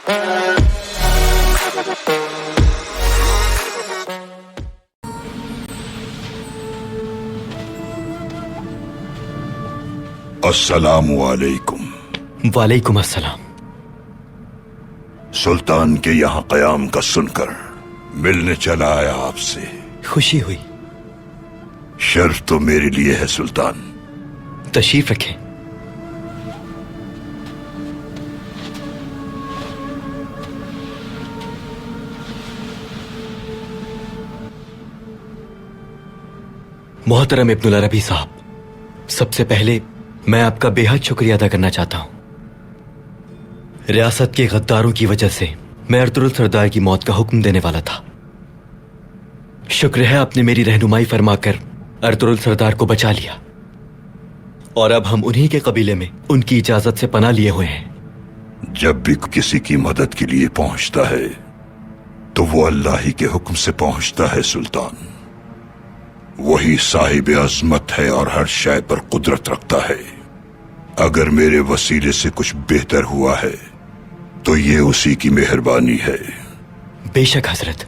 अस्सलामु अलैकुम। वालेकुम अस्सलाम। सुल्तान के यहाँ क़याम का सुनकर मिलने चला आया आपसे। खुशी हुई। शर्फ तो मेरे लिए है सुल्तान। तशरीफ रखें। मोहतरम इब्नुल अरबी साहब, सबसे पहले मैं आपका बेहद शुक्रिया अदा करना चाहता हूं। रियासत के गद्दारों की वजह से मैं अर्तुगरुल सरदार की मौत का हुक्म देने वाला था। शुक्र है आपने मेरी रहनुमाई फरमाकर अर्तुगरुल सरदार को बचा लिया और अब हम उन्हीं के कबीले में उनकी इजाजत से पनाह लिए हुए हैं। जब भी किसी की मदद के लिए पहुंचता है तो वो अल्लाह ही के हुक्म से पहुंचता है सुल्तान। वही साहिब अजमत है और हर शय पर कुदरत रखता है। अगर मेरे वसीले से कुछ बेहतर हुआ है तो ये उसी की मेहरबानी है। बेशक हजरत।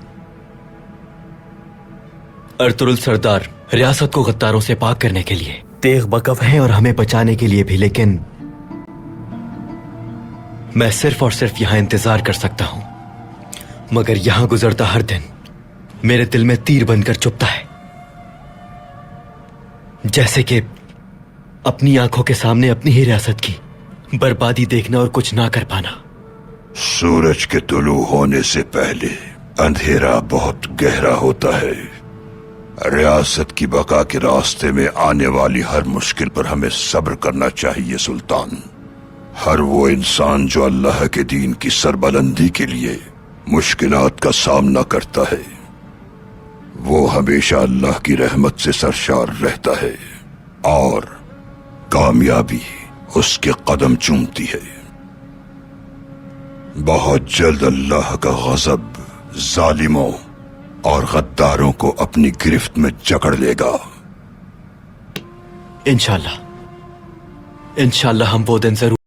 अर्तुगरुल सरदार रियासत को गद्दारों से पाक करने के लिए तेग बकफ हैं और हमें बचाने के लिए भी, लेकिन मैं सिर्फ और सिर्फ यहां इंतजार कर सकता हूं। मगर यहां गुजरता हर दिन मेरे दिल में तीर बनकर चुभता है, जैसे कि अपनी आंखों के सामने अपनी ही रियासत की बर्बादी देखना और कुछ ना कर पाना। सूरज के तुलू होने से पहले अंधेरा बहुत गहरा होता है। रियासत की बका के रास्ते में आने वाली हर मुश्किल पर हमें सब्र करना चाहिए सुल्तान। हर वो इंसान जो अल्लाह के दीन की सरबलंदी के लिए मुश्किलात का सामना करता है, वो हमेशा अल्लाह की रहमत से सरशार रहता है और कामयाबी उसके कदम चूमती है। बहुत जल्द अल्लाह का गज़ब जालिमों और गद्दारों को अपनी गिरफ्त में जकड़ लेगा। इंशाअल्लाह हम वो दिन जरूर